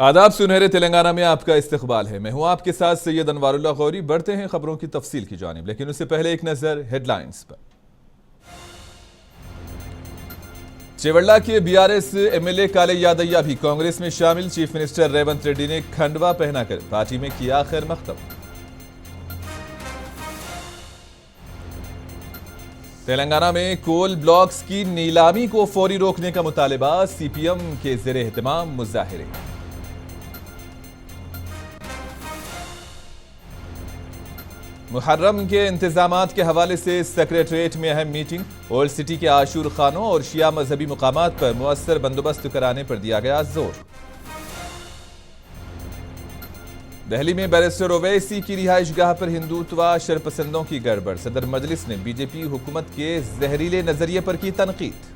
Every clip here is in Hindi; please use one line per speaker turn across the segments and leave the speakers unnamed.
आदाब, सुनहरे तेलंगाना में आपका इस्तकबाल है। मैं हूं आपके साथ सैयद अनवारुल्लाह गौरी। बढ़ते हैं खबरों की तफसील की जानिब, लेकिन उससे पहले एक नजर हेडलाइंस पर। चेवल्ला के बीआरएस एमएलए काले यादయ్య भी कांग्रेस में शामिल। चीफ मिनिस्टर रेवंत रेड्डी ने खंडवा पहनाकर पार्टी में किया खैर मकदम। तेलंगाना में कोल ब्लॉक्स की नीलामी को फौरी रोकने का मुतालबा। सीपीएम के ज़ेरे एहतमाम मुजाहिरे। मुहर्रम के इंतजामात के हवाले से सेक्रेटरीट में अहम मीटिंग। ओल्ड सिटी के आशूर खानों और शिया मजहबी मुकामात पर मुअस्सर बंदोबस्त कराने पर दिया गया जोर। दिल्ली में बैरिस्टर ओवैसी की रिहाइशगाह पर हिंदुत्व शरपसंदों की गड़बड़। सदर मजलिस ने बीजेपी हुकूमत के जहरीले नजरिए पर की तनकीद।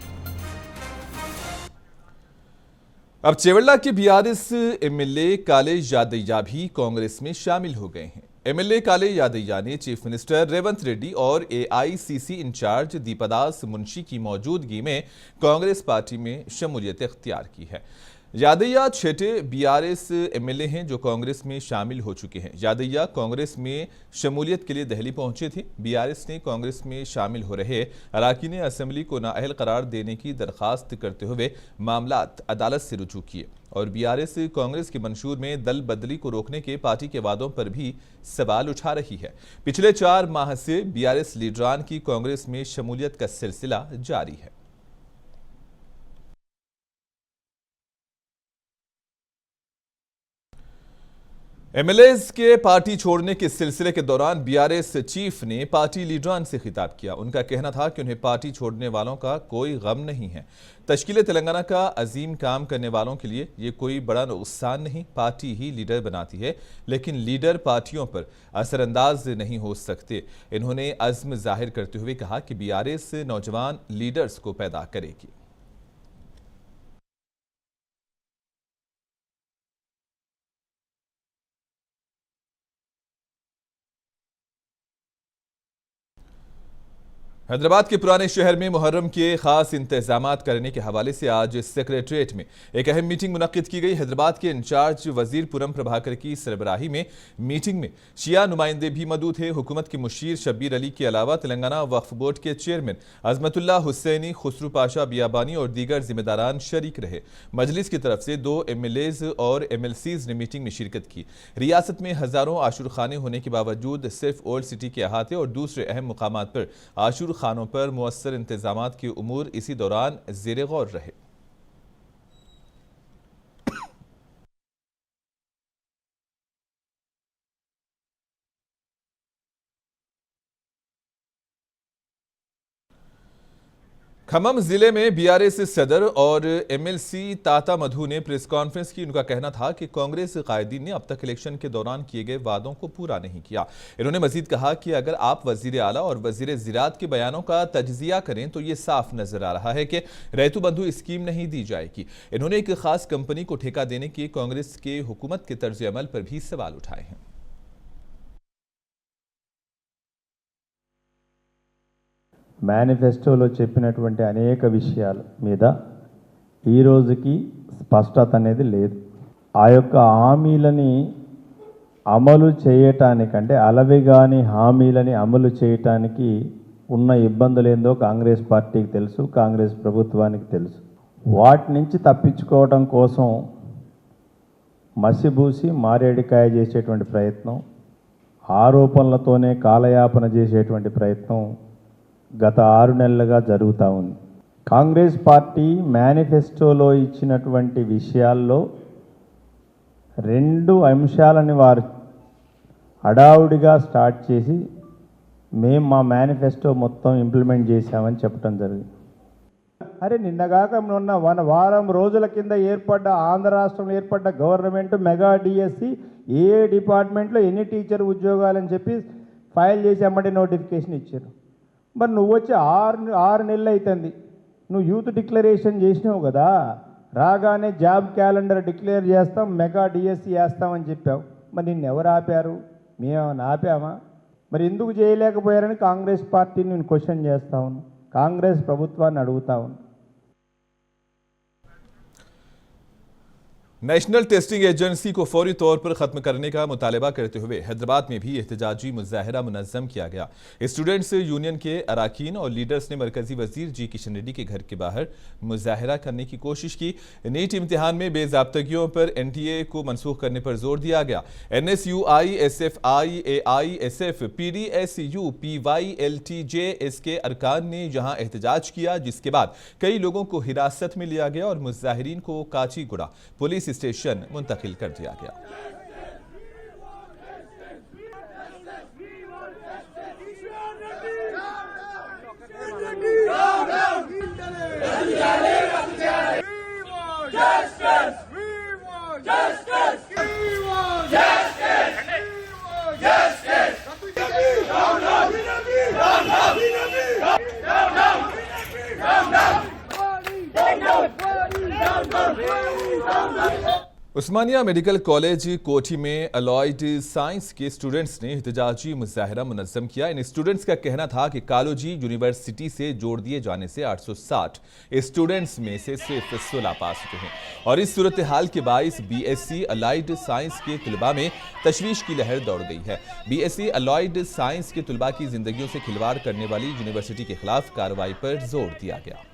अब चेवल्ला के बीआरएस एमएलए काले यादయ్య भी कांग्रेस में शामिल हो गए हैं। एमएलए काले यादయ్య ने चीफ मिनिस्टर रेवंत रेड्डी और एआईसीसी इंचार्ज दीपदास मुंशी की मौजूदगी में कांग्रेस पार्टी में शमूलियत इख्तियार की है। यादయ్య छठे बीआरएस एमएलए हैं जो कांग्रेस में शामिल हो चुके हैं। यादయ్య कांग्रेस में शमूलियत के लिए दिल्ली पहुंचे थे। बीआरएस ने कांग्रेस में शामिल हो रहे अरकान असेंबली को नाअहल करार देने की दरखास्त करते हुए मामलात अदालत से रुजू किए और बीआरएस कांग्रेस के मंशूर में दल बदली को रोकने के पार्टी के वादों पर भी सवाल उठा रही है। पिछले 4 माह से बीआरएस लीडरान की कांग्रेस में शमूलियत का सिलसिला जारी है। एमएलएज के पार्टी छोड़ने के सिलसिले के दौरान बीआरएस चीफ ने पार्टी लीडरान से खिताब किया। उनका कहना था कि उन्हें पार्टी छोड़ने वालों का कोई गम नहीं है। तश्कील तेलंगाना का अजीम काम करने वालों के लिए ये कोई बड़ा नुकसान नहीं। पार्टी ही लीडर बनाती है, लेकिन लीडर पार्टियों पर असरअंदाज नहीं हो सकते। इन्होंने अज़्म जाहिर करते हुए कहा कि बीआरएस नौजवान लीडर्स को पैदा करेगी। हैदराबाद के पुराने शहर में मुहर्रम के खास इंतजामात करने के हवाले से आज सेक्रेटरीट में एक अहम मीटिंग मुनक्किद की गई। हैदराबाद के इंचार्ज वजीर पुरम प्रभाकर की सरबराही में मीटिंग में शिया नुमाइंदे भी मौजूद थे। हुकूमत के मुशीर शब्बीर अली के अलावा तेलंगाना वक्फ बोर्ड के चेयरमैन अजमतुल्लाह हुसैनी, खुसरू पाशा बियाबानी और दीगर जिम्मेदारान शरीक रहे। मजलिस की तरफ से 2 एमएलएज और एमएलसीज ने मीटिंग में शिरकत की। रियासत में हजारों आशूर खाने होने के बावजूद सिर्फ ओल्ड सिटी के अहाते और दूसरे अहम मुकामात पर आशूर खानों पर मुअस्सर इंतजामात के उमूर इसी दौरान ज़ेरे गौर रहे। खम्मम जिले में बीआरएस सदर और एमएलसी ताता मधु ने प्रेस कॉन्फ्रेंस की। उनका कहना था कि कांग्रेस कायदीन ने अब तक इलेक्शन के दौरान किए गए वादों को पूरा नहीं किया। इन्होंने मजीद कहा कि अगर आप वजीर आला और वजीर ज़राअत के बयानों का तज्जिया करें तो ये साफ नजर आ रहा है कि रैतु बंधु स्कीम नहीं दी जाएगी। इन्होंने एक खास कंपनी को ठेका देने के कांग्रेस के हुकूमत के तर्ज अमल पर भी सवाल उठाए हैं।
మేనిఫెస్టోలో చెప్పినటువంటి అనేక విషయాల మీద ఈ రోజుకి స్పష్టత అనేది లేదు. ఆ యొక్క హామీలని అమలు చేయటానికంటే అలవిగాని హామీలని అమలు చేయటానికి ఉన్న ఇబ్బందులు ఏందో కాంగ్రెస్ పార్టీకి తెలుసు, కాంగ్రెస్ ప్రభుత్వానికి తెలుసు. వాటి నుంచి తప్పించుకోవడం కోసం మసిబూసి మారేడికాయ చేసేటువంటి ప్రయత్నం, ఆరోపణలతోనే కాలయాపన చేసేటువంటి ప్రయత్నం గత 6 నెలలుగా జరుగుతూ ఉంది. కాంగ్రెస్ పార్టీ మేనిఫెస్టోలో ఇచ్చినటువంటి విషయాల్లో 2 అంశాలని వారు హడావుడిగా స్టార్ట్ చేసి మేము మా మేనిఫెస్టో మొత్తం ఇంప్లిమెంట్ చేశామని చెప్పడం జరిగింది. అరే నిన్నగాక మొన్న వారం రోజుల కింద ఏర్పడ్డ ఆంధ్ర రాష్ట్రంలో ఏర్పడ్డ గవర్నమెంట్ మెగా డిఎస్సి ఏ డిపార్ట్మెంట్లో ఎన్ని టీచర్ ఉద్యోగాలని చెప్పి ఫైల్ చేసి అమ్మటి నోటిఫికేషన్ ఇచ్చారు. మరి నువ్వు వచ్చి 6 నెలలు అవుతుంది. నువ్వు యూత్ డిక్లరేషన్ చేసినావు కదా, రాగానే జాబ్ క్యాలెండర్ డిక్లేర్ చేస్తాం, మెగా డిఎస్సి వేస్తామని చెప్పావు. మరి నిన్ను ఎవరు ఆపారు? మేమేమైనా ఆపామా? మరి ఎందుకు చేయలేకపోయారని కాంగ్రెస్ పార్టీని నేను క్వశ్చన్ చేస్తా ఉన్నాను, కాంగ్రెస్ ప్రభుత్వాన్ని అడుగుతా ఉన్నాను.
नेशनल टेस्टिंग एजेंसी को फौरी तौर पर खत्म करने का मुतालबा करते हुए हैदराबाद में भी एहतजाजी मुजाहरा मुनज़्ज़म किया गया। स्टूडेंट्स यूनियन के अरकान और लीडर्स ने मरकजी वजीर जी किशन रेड्डी के घर के बाहर मुजाहरा करने की कोशिश की। नीट इम्तिहान में बेज़ाब्तगियों पर NTA को मनसूख करने पर जोर दिया गया। NSUI, SFI, AISF, PDSU, PYLTJ के अरकान ने यहाँ एहतजाज किया, जिसके बाद कई लोगों को हिरासत में लिया गया और मुजाहिरीन को काचीगुड़ा पुलिस स्टेशन मुंतकिल कर दिया गया। उस्मानिया मेडिकल कॉलेज कोठी में अलॉयड साइंस के स्टूडेंट्स ने एहतजाजी मुजाहरा मुनज़्ज़म किया। इन स्टूडेंट्स का कहना था कि कॉलेजी यूनिवर्सिटी से जोड़ दिए जाने से 860 स्टूडेंट्स में से सिर्फ 16 पास हुए हैं और इस सूरत हाल के बाइस BSc अलॉयड साइंस के तलबा में तशवीश की लहर दौड़ गई है। BSc अलॉयड साइंस के तलबा की जिंदगियों से खिलवाड़ करने वाली यूनिवर्सिटी के खिलाफ कार्रवाई पर जोर दिया गया।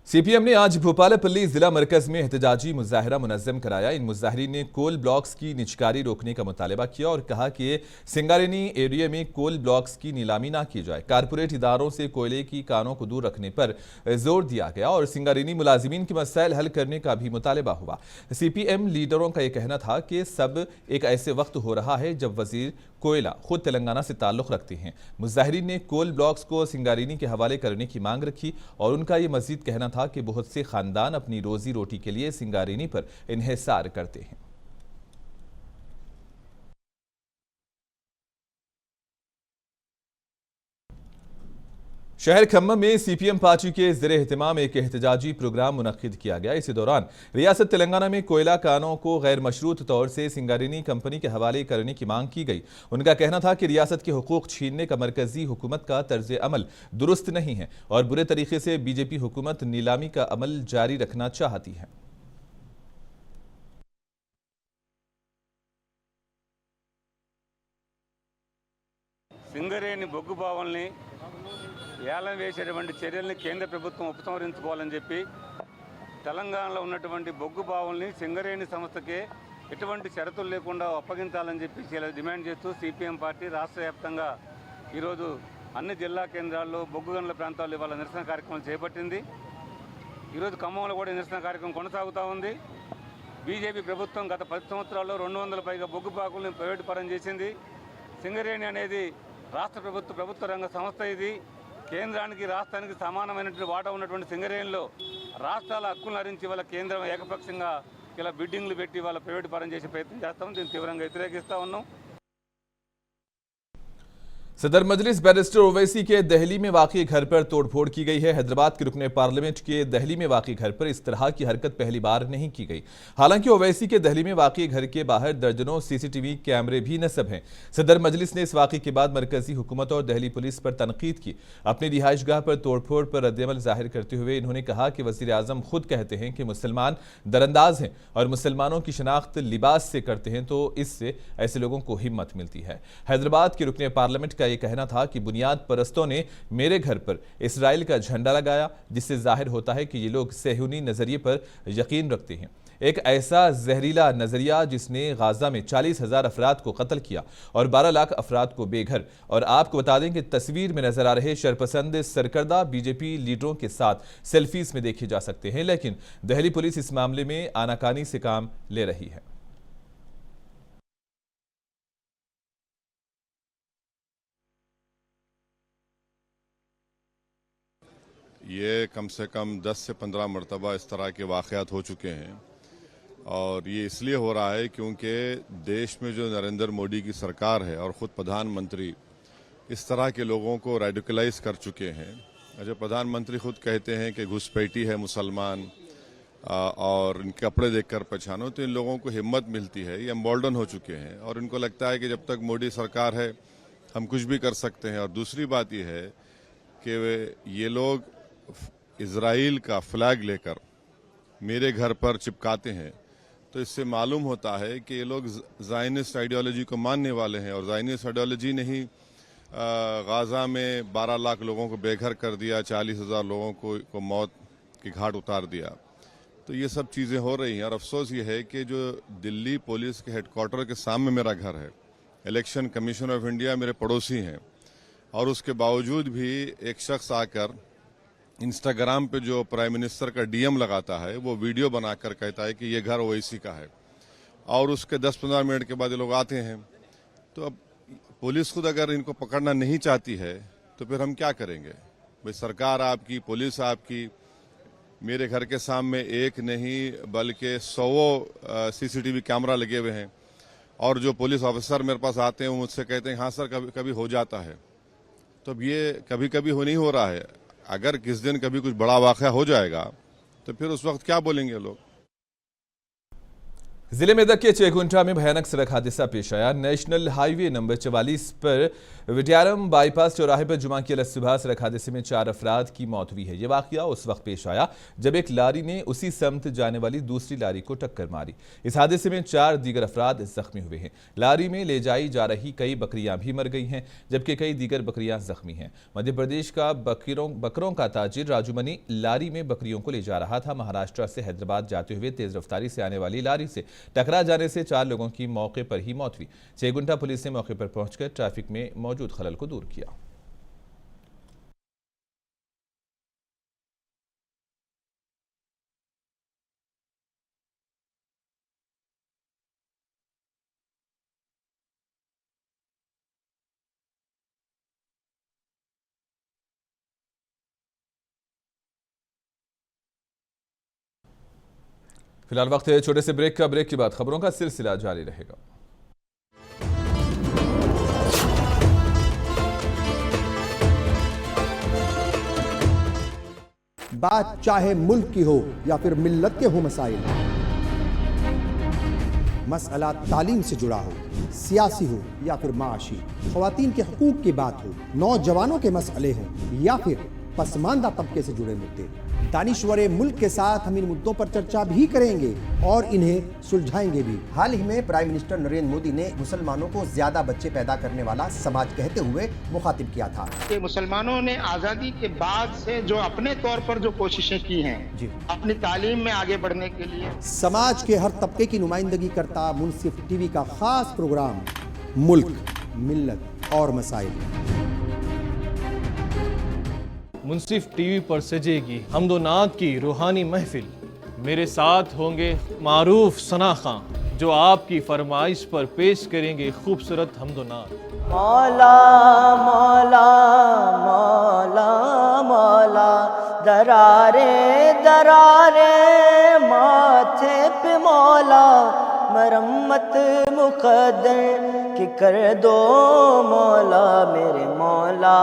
CPM ने आज भोपालपल्ली जिला मरकज में एहतजाजी मुजाहरा मुनज़्ज़म कराया। इन मुजाहिरीन ने कोल ब्लॉक्स की निजकारी रोकने का मुतालबा किया और कहा कि सिंगारेनी एरिया में कोल ब्लॉक्स की नीलामी ना की जाए। कारपोरेट इदारों से कोयले की कानों को दूर रखने पर जोर दिया गया और सिंगारेनी मुलाजिमीन के मसाइल हल करने का भी मुतालबा हुआ। CPM लीडरों का यह कहना था कि सब एक ऐसे वक्त हो रहा है जब वजीर कोयला खुद तेलंगाना से ताल्लुक़ रखते हैं। मुजाहिरीन ने कोल ब्लॉक्स को सिंगारेनी के हवाले करने की मांग रखी और उनका ये मजीद कहना था कि बहुत से खानदान अपनी रोजी रोटी के लिए सिंगारेनी पर इन्हिसार करते हैं। शहर खम्मम में CPM पार्टी के ज़ेरे एहतमाम एक एहतजाजी प्रोग्राम मुनक्किद किया गया। इसी दौरान रियासत तेलंगाना में कोयला कानों को गैर मशरूत तौर से सिंगारेनी कंपनी के हवाले करने की मांग की गई। उनका कहना था कि रियासत के हुकूक छीनने का मरकजी हुकूमत का तर्ज अमल दुरुस्त नहीं है और बुरे तरीके से BJP हुकूमत नीलामी का अमल जारी रखना चाहती है।
సింగరేణి బొగ్గు బావుల్ని ఏలం వేసేటువంటి చర్యల్ని కేంద్ర ప్రభుత్వం ఉపసంహరించుకోవాలని చెప్పి తెలంగాణలో ఉన్నటువంటి బొగ్గు బావుల్ని సింగరేణి సంస్థకే ఎటువంటి షరతులు లేకుండా అప్పగించాలని చెప్పి డిమాండ్ చేస్తూ CPM పార్టీ రాష్ట్ర వ్యాప్తంగా ఈరోజు అన్ని జిల్లా కేంద్రాల్లో బొగ్గు గనుల ప్రాంతాల్లో ఇవాళ నిరసన కార్యక్రమం చేపట్టింది। ఈరోజు ఖమ్మంలో కూడా నిరసన కార్యక్రమం కొనసాగుతూ ఉంది। BJP ప్రభుత్వం గత 10 సంవత్సరాల్లో 200 పైగా బొగ్గు బాకుల్ని ప్రైవేటు పరం చేసింది। సింగరేణి అనేది రాష్ట్ర ప్రభుత్వ రంగ సంస్థ। ఇది కేంద్రానికి రాష్ట్రానికి సమానమైనటువంటి వాటా ఉన్నటువంటి సింగరేణిలో రాష్ట్రాల హక్కులను హరించి వాళ్ళ కేంద్రం ఏకపక్షంగా ఇలా బిడ్డింగ్లు పెట్టి వాళ్ళ ప్రైవేటు పరం చేసే ప్రయత్నం చేస్తాం। దీన్ని తీవ్రంగా వ్యతిరేకిస్తూ ఉన్నాం।
सदर मजलिस बैरिस्टर ओवैसी के दहली में वाक़ई घर पर तोड़फोड़ की गई है। हैदराबाद के रुकने पार्लियामेंट के दहली में वाक़ई घर पर इस तरह की हरकत पहली बार नहीं की गई। हालांकि ओवैसी के दहली में वाक़ई घर के बाहर दर्जनों CCTV कैमरे भी नस्ब हैं। सदर मजलिस ने इस वाक़े के बाद मरकजी हुकूमत और दहली पुलिस पर तनकीद की। अपनी रिहाइशगाह पर तोड़फोड़ पर रद्दअमल जाहिर करते हुए इन्होंने कहा कि वज़ीर आज़म खुद कहते हैं कि मुसलमान दरअंदाज हैं और मुसलमानों की शनाख्त लिबास से करते हैं, तो इससे ऐसे लोगों को हिम्मत मिलती है। हैदराबाद के रुकने पार्लियामेंट का ये कहना था कि बुनियाद परस्तों ने मेरे घर पर इसराइल का झंडा लगाया, जिससे जाहिर होता है कि ये लोग सेहूनी नजरिए पर यकीन रखते हैं। एक ऐसा जहरीला नजरिया जिसने गाजा में 40,000 अफराद को कत्ल किया और 12 लाख अफराद को बेघर। और आपको बता दें कि तस्वीर में नजर आ रहे शरपसंद सरकर्दा BJP लीडरों के साथ सेल्फीज में देखे जा सकते हैं, लेकिन दिल्ली पुलिस इस मामले में आनाकानी से काम ले रही है।
ये कम से कम 10 से 15 मरतबा इस तरह के वाक़यात हो चुके हैं और ये इसलिए हो रहा है क्योंकि देश में जो नरेंद्र मोदी की सरकार है और ख़ुद प्रधानमंत्री इस तरह के लोगों को रेडिकलाइज कर चुके हैं जो प्रधानमंत्री खुद कहते हैं कि घुसपैठी है मुसलमान और इनके कपड़े देखकर पहचानो, तो इन लोगों को हिम्मत मिलती है, ये एम्बोल्डन हो चुके हैं और इनको लगता है कि जब तक मोदी सरकार है हम कुछ भी कर सकते हैं। और दूसरी बात ये है कि ये लोग इजराइल का फ्लैग लेकर मेरे घर पर चिपकाते हैं, तो इससे मालूम होता है कि ये लोग ज़ायनिस्ट आइडियोलॉजी को मानने वाले हैं। और ज़ायनिस्ट आइडियोलॉजी ने ही गाज़ा में 12 लाख लोगों को बेघर कर दिया, 40,000 लोगों को मौत की घाट उतार दिया। तो ये सब चीज़ें हो रही हैं और अफसोस ये है कि जो दिल्ली पुलिस के हेडक्वार्टर के सामने मेरा घर है, इलेक्शन कमीशन ऑफ इंडिया मेरे पड़ोसी हैं, और उसके बावजूद भी एक शख्स आकर इंस्टाग्राम पे जो प्राइम मिनिस्टर का डीएम लगाता है वो वीडियो बनाकर कहता है कि ये घर ओवैसी का है, और उसके 10-15 मिनट के बाद ये लोग आते हैं। तो अब पुलिस खुद अगर इनको पकड़ना नहीं चाहती है तो फिर हम क्या करेंगे? भाई सरकार आपकी, पुलिस आपकी, मेरे घर के सामने एक नहीं बल्कि 100 सीसीटीवी कैमरा लगे हुए हैं, और जो पुलिस ऑफिसर मेरे पास आते हैं वो मुझसे कहते हैं हाँ सर कभी कभी हो जाता है। तो अब ये कभी कभी नहीं हो रहा है, अगर किस दिन कभी कुछ बड़ा वाक़या हो जाएगा तो फिर उस वक्त क्या बोलेंगे लोग?
जिले मेदक के चेकुंठा में भयानक सड़क हादसा पेश आया। नेशनल हाईवे नंबर 44 पर विद्यारम बाईपास चौराहे पर जुमा की अलग सुबह सड़क हादसे में 4 अफराद की मौत हुई है। यह वाकया उस वक्त पेश आया जब एक लारी ने उसी समत जाने वाली दूसरी लारी को टक्कर मारी। इस हादसे में 4 दीगर अफराद जख्मी हुए हैं। लारी में ले जाई जा रही कई बकरियां भी मर गई हैं, जबकि कई दीगर बकरियां जख्मी हैं। मध्य प्रदेश का बकरों का ताजिर राजू मनी लारी में बकरियों को ले जा रहा था। महाराष्ट्र से हैदराबाद जाते हुए तेज रफ्तारी से आने वाली लारी से टकरा जाने से 4 लोगों की मौके पर ही मौत हुई। चेकुंठा पुलिस ने मौके पर पहुंचकर ट्रैफिक में मौजूद खलल को दूर किया। फिलहाल वक्त है छोटे से ब्रेक का। ब्रेक के बाद खबरों का सिलसिला जारी रहेगा।
बात चाहे मुल्क की हो या फिर मिल्लत के हो मसाइल, मसला तालीम से जुड़ा हो, सियासी हो या फिर माशी, ख्वातीन के हकूक की बात हो, नौजवानों के मसले हों या फिर पसमानदा तबके से जुड़े मुद्दे, दानिश्वरे मुल्क के साथ हम इन मुद्दों पर चर्चा भी करेंगे और इन्हें सुलझाएंगे भी। हाल ही में प्राइम मिनिस्टर नरेंद्र मोदी ने मुसलमानों को ज्यादा बच्चे पैदा करने वाला समाज कहते हुए मुखातिब किया था
कि मुसलमानों ने आज़ादी के बाद से जो अपने तौर पर जो कोशिशें की हैं
जी,
अपनी तालीम में आगे बढ़ने के लिए,
समाज के हर तबके की नुमाइंदगी करता मुनसिफ टीवी का खास प्रोग्राम मुल्क, मिल्लत और मसाइल।
मुंसिफ टीवी पर सजेगी हमदो नात की रूहानी महफिल। मेरे साथ होंगे मारूफ सना खां, जो आपकी फरमाइश पर पेश करेंगे खूबसूरत हमदो नात।
मौला मौला मौला मौला, दरारे दरारे माथे पे मौला, मरम्मत मुकद्दर कि कर दो मौला मेरे मौला।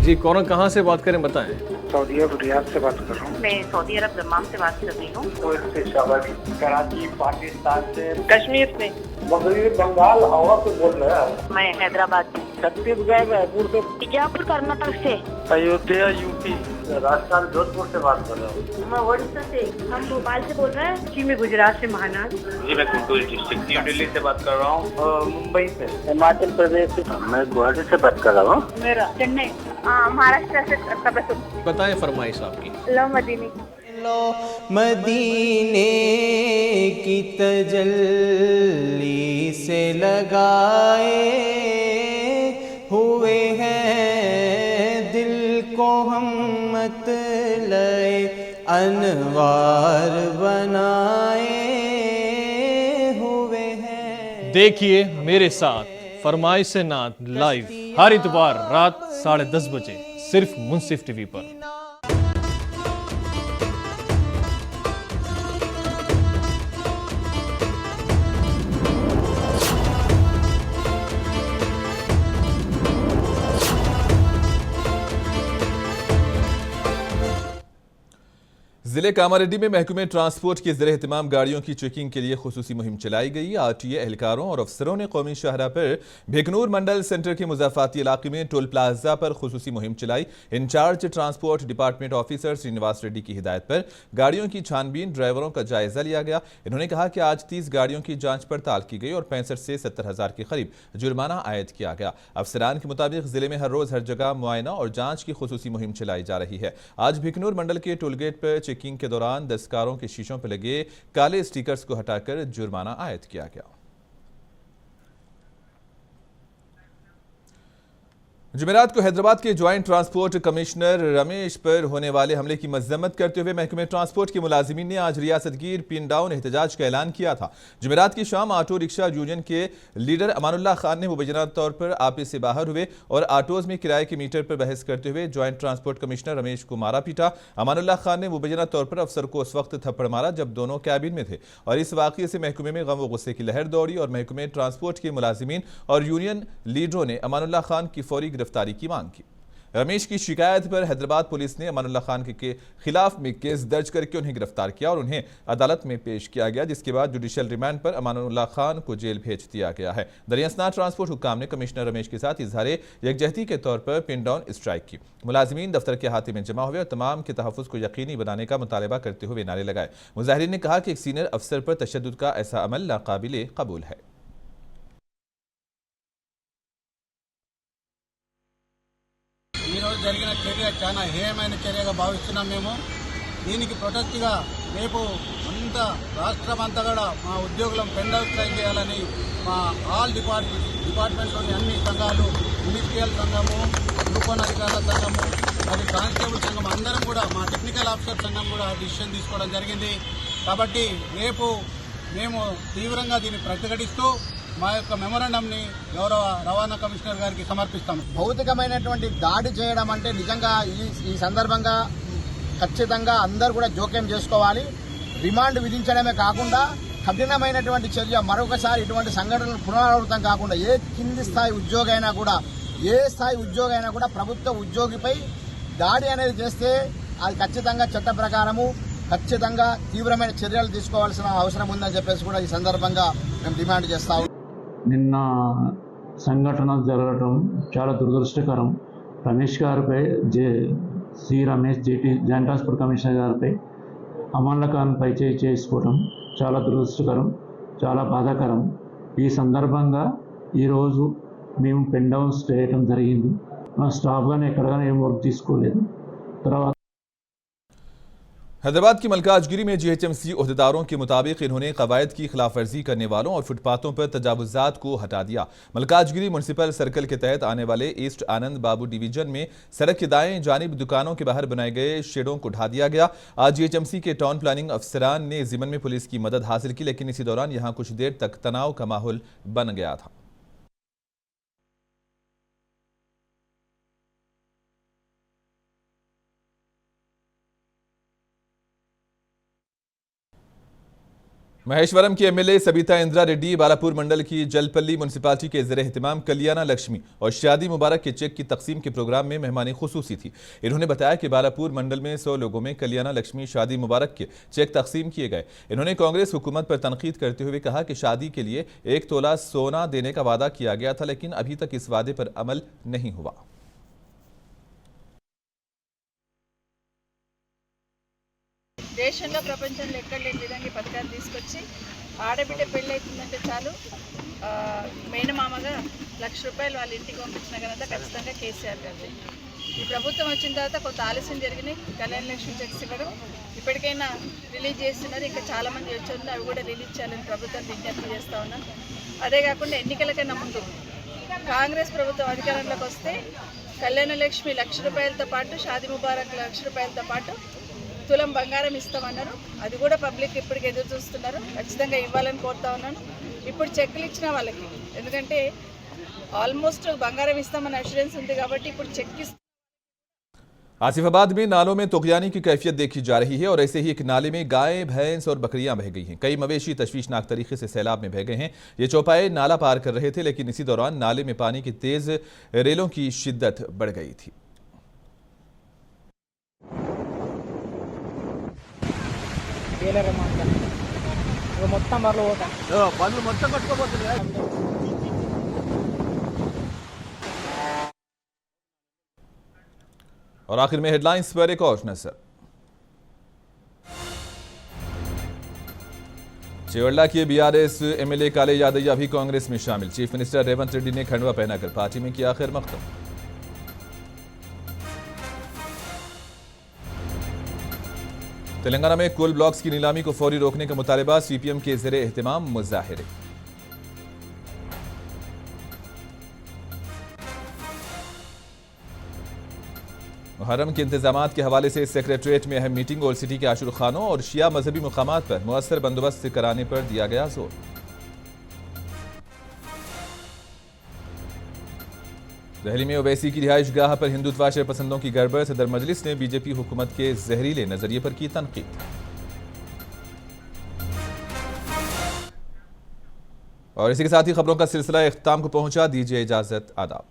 जी कौन कहाँ से बात करें बताएं?
सऊदी अरब रियाद से बात कर रहा हूँ।
मैं सऊदी अरब दम्माम से बात कर रही हूँ।
कराची पाकिस्तान से,
कश्मीर से,
मगरबी बंगाल हवा से बोल रहे हैं।
मैं हैदराबाद से,
छत्तीसगढ़ रायपुर से,
बीजापुर कर्नाटक से,
अयोध्या यूपी, राजस्थान जोधपुर से बात कर रहा हूँ।
मैं उड़ीसा से, हम भोपाल से बोल रहे हैं। जी मैं गुजरात से महानाज।
जी मैं गुंटूर डिस्ट्रिक्ट न्यू दिल्ली से बात कर रहा हूँ।
मुंबई से, हिमाचल प्रदेश से, मैं गुवाहाटी से बात कर रहा हूँ।
मेरा चेन्नई, महाराष्ट्र से तबसुम।
बताएं फरमाइश आपकी।
लो मदीनी,
लो मदीने की तजल्ली से लगाए हुए हैं दिल को हम मतलए अनवार बनाए हुए हैं।
देखिए मेरे साथ फरमाइश से नात लाइव हर इतवार रात 10:30 बजे सिर्फ मुंसिफ टीवी पर।
जिले कामारेड्डी में महकमे ट्रांसपोर्ट की ज़ेरे एहतमाम गाड़ियों की चेकिंग के लिए खुसूसी मुहिम चलाई गई। आरटीए एहलकारों और अफसरों ने कौमी शाहरा पर भिकनूर मंडल सेंटर के मुज़ाफ़ाती इलाके में टोल प्लाजा पर खुसूसी मुहिम चलाई। Incharge transport department officer Srinivas Reddy की हिदायत पर गाड़ियों की छानबीन, ड्राइवरों का जायजा लिया गया। इन्होंने कहा कि आज 30 गाड़ियों की जाँच पड़ताल की गई और 65 से 70 हज़ार के करीब जुर्माना आयद किया गया। अफसरान के मुताबिक जिले में हर रोज़ हर जगह मुआयना और जाँच की खुसूसी मुहिम चलाई जा रही है। आज भिकनूर मंडल के टोलगेट पर चेकिंग के दौरान दस्तकारों के शीशों पर लगे काले स्टिकर्स को हटाकर जुर्माना आयद किया गया। जुमेरात को हैदराबाद के ज्वाइंट ट्रांसपोर्ट कमिश्नर रमेश पर होने वाले हमले की मजम्मत करते हुए महकमे ट्रांसपोर्ट के मुलाजिमीन ने आज रियासतगीर पिन डाउन एहतजाज का ऐलान किया था। जुमेरात की शाम ऑटो रिक्शा यूनियन के लीडर अमानुल्लाह खान ने मुबैना तौर पर आपे से बाहर हुए और ऑटोज में किराए के मीटर पर बहस करते हुए ज्वाइंट ट्रांसपोर्ट कमिश्नर रमेश को मारा पीटा। अमानुल्लाह खान ने मुबैना तौर पर अफसर को उस वक्त थप्पड़ मारा जब दोनों कैबिन में थे और इस वाक़ये से महकमे में गम व गुस्से की लहर दौड़ी और महकमे ट्रांसपोर्ट के मुलाजिमीन और यूनियन लीडरों ने अमानुल्लाह खान की फौरी गिरफ्तारी की मांग की। रमेश की शिकायत पर हैदराबाद पुलिस ने अमानुल्लाह खान के खिलाफ में केस दर्ज करके उन्हें गिरफ्तार किया और उन्हें अदालत में पेश किया गया, जिसके बाद जुडिशियल रिमांड पर अमानुल्लाह खान को जेल भेज दिया गया है। दरियासना ट्रांसपोर्ट हुक्काम ने कमिश्नर रमेश के साथ इजहारे यकजहती के तौर पर पिन डाउन स्ट्राइक की। मुलाजिमीन दफ्तर के अहाते में जमा हुए और तमाम के तहफ़्फ़ुज़ को यकीनी बनाने का मुतालबा करते हुए नारे लगाए। मुजाहिरीन ने कहा कि एक सीनियर अफसर पर तशद्दुद का ऐसा अमल नाकाबिले कबूल है।
ఈరోజు జరిగిన చర్య చాలా హేయమైన చర్యగా భావిస్తున్నాం మేము. దీనికి ప్రొటెస్ట్గా రేపు అంతా రాష్ట్రం అంతా కూడా మా ఉద్యోగులం పెండ్ అవుట్ స్ట్రైక్ చేయాలని మా ఆల్ డిపార్ట్మెంట్లోని అన్ని సంఘాలు, మినిస్ట్రియల్ సంఘము, గ్రూప్ అధికారుల సంఘము, మరి కానిస్టేబుల్ సంఘం అందరం కూడా మా టెక్నికల్ ఆఫీసర్ సంఘం కూడా డిసిషన్ తీసుకోవడం జరిగింది. కాబట్టి రేపు మేము తీవ్రంగా దీన్ని ప్రతిఘటిస్తూ మా యొక్క మెమోరాండంని గౌరవ రవాణా కమిషనర్ గారికి సమర్పిస్తాము.
భౌతికమైనటువంటి దాడి చేయడం అంటే నిజంగా ఈ సందర్భంగా ఖచ్చితంగా అందరూ కూడా జోక్యం చేసుకోవాలి. రిమాండ్ విధించడమే కాకుండా కఠినమైనటువంటి చర్య మరొకసారి ఇటువంటి సంఘటనలు పునరావృతం కాకుండా ఏ కింది స్థాయి ఉద్యోగి అయినా కూడా, ఏ స్థాయి ఉద్యోగి అయినా కూడా ప్రభుత్వ ఉద్యోగిపై దాడి అనేది చేస్తే అది ఖచ్చితంగా చట్ట ప్రకారము ఖచ్చితంగా తీవ్రమైన చర్యలు తీసుకోవాల్సిన అవసరం ఉందని చెప్పేసి కూడా ఈ సందర్భంగా మేము డిమాండ్ చేస్తాము.
నిన్న సంఘటన జరగడం చాలా దురదృష్టకరం. రమేష్ గారిపై C Ramesh joint transport commissioner గారిపై అమానుల్లా ఖాన్ పై చేసుకోవడం చాలా దురదృష్టకరం, చాలా బాధాకరం. ఈ సందర్భంగా ఈరోజు మేము పెన్ డౌన్ చేయడం జరిగింది. మా స్టాఫ్ కానీ ఎక్కడ కానీ ఏం వర్క్ తీసుకోలేదు. తర్వాత
हैदराबाद की मलकाजगिरी में जीएचएमसी ओहदेदारों के मुताबिक इन्होंने कवायद की खिलाफ वर्जी करने वालों और फुटपाथों पर तजावुजात को हटा दिया। मलकाजगिरी म्यूनसिपल सर्कल के तहत आने वाले ईस्ट आनंद बाबू डिवीजन में सड़क की दाएं जानिब दुकानों के बाहर बनाए गए शेडों को ढा दिया गया। आज जीएचएमसी के टाउन प्लानिंग अफसरान ने जिमन में पुलिस की मदद हासिल की, लेकिन इसी दौरान यहां कुछ देर तक तनाव का माहौल बन गया था। महेश्वरम की एमएलए सबिता इंदिरा रेड्डी बालापुर मंडल की जलपल्ली म्यूनसिपालिटी के ज़ेरे एहतमाम कल्याणा लक्ष्मी और शादी मुबारक के चेक की तकसीम के प्रोग्राम में मेहमानी खुसूसी थी। इन्होंने बताया कि बालापुर मंडल में 100 लोगों में कल्याणा लक्ष्मी शादी मुबारक के चेक तकसीम किए गए। इन्होंने कांग्रेस हुकूमत पर तनकीद करते हुए कहा कि शादी के लिए 1 तोला सोना देने का वादा किया गया था, लेकिन अभी तक इस वादे पर अमल नहीं हुआ।
దేశంలో ప్రపంచంలో ఎక్కడ లేని విధంగా పథకాలు తీసుకొచ్చి ఆడబిడ్డ పెళ్ళి అవుతుందంటే చాలు మేనమామగా ₹1,00,000 వాళ్ళ ఇంటికి పంపించిన ఘనత ఖచ్చితంగా కేసీఆర్ గారిది. ఈ ప్రభుత్వం వచ్చిన తర్వాత కొంత ఆలస్యం జరిగినాయి. కళ్యాణ లక్ష్మి చెక్స్ ఇవ్వడం ఇప్పటికైనా రిలీజ్ చేస్తున్నారు. ఇంకా చాలామంది వచ్చి అవి కూడా రిలీజ్ చేయాలని ప్రభుత్వం విజ్ఞప్తి చేస్తూ ఉన్నాను. అదే కాకుండా ఎన్నికలకైనా ముందు కాంగ్రెస్ ప్రభుత్వం అధికారంలోకి వస్తే కళ్యాణ లక్ష్మి ₹1,00,000తో పాటు షాదీ ముబారక్ ₹1,00,000తో పాటు తులం బంగారం ఇస్తామన్నారు. అది కూడా పబ్లిక్ ఇప్పటికి ఎదురు చూస్తున్నారు. ఖచ్చితంగా ఇవ్వాలని కోరుతా ఉన్నాను. ఇప్పుడు చెక్కులు ఇచ్చిన వాళ్ళకి, ఎందుకంటే ఆల్మోస్ట్ బంగారం ఇస్తామని అష్యూరెన్స్ ఉంది కాబట్టి ఇప్పుడు చెక్ ఇస్తాం.
आसिफाबाद में नालों में तुग़यानी की कैफियत देखी जा रही है और ऐसे ही एक नाले में गाय, भैंस और बकरियां बह गई हैं। कई मवेशी तशवीशनाक तरीके से सैलाब में बह गए हैं। ये चौपाए नाला पार कर रहे थे, लेकिन इसी दौरान नाले में पानी की तेज रेलों की शिद्दत बढ़ गई थी। और आखिर में हेडलाइंस पर एक और नजर। चेवल्ला के बीआरएस एमएलए काले यादैया भी कांग्रेस में शामिल। चीफ मिनिस्टर रेवंत रेड्डी ने खंडवा पहनाकर पार्टी में किया खैर मकदम। तेलंगाना में कोल ब्लॉक्स की नीलामी को फौरी रोकने का मुतालबा, सीपीएम के ज़ेरे एहतिमाम मुजाहिरे। मुहर्रम के इंतजामात के हवाले से सेक्रेटरीट में अहम मीटिंग। ओल्ड सिटी के आशुर खानों और शिया मजहबी मुकामात पर मुअस्सर बंदोबस्त कराने पर दिया गया जोर। दिल्ली में ओवैसी की रिहाइश गाह पर हिंदुत्वाशय पसंदों की गड़बड़। सदर मजलिस ने बीजेपी हुकूमत के जहरीले नजरिए पर की तनकीद। और इसी के साथ ही खबरों का सिलसिला इख्तिताम को पहुंचा। दीजिए इजाजत, आदाब।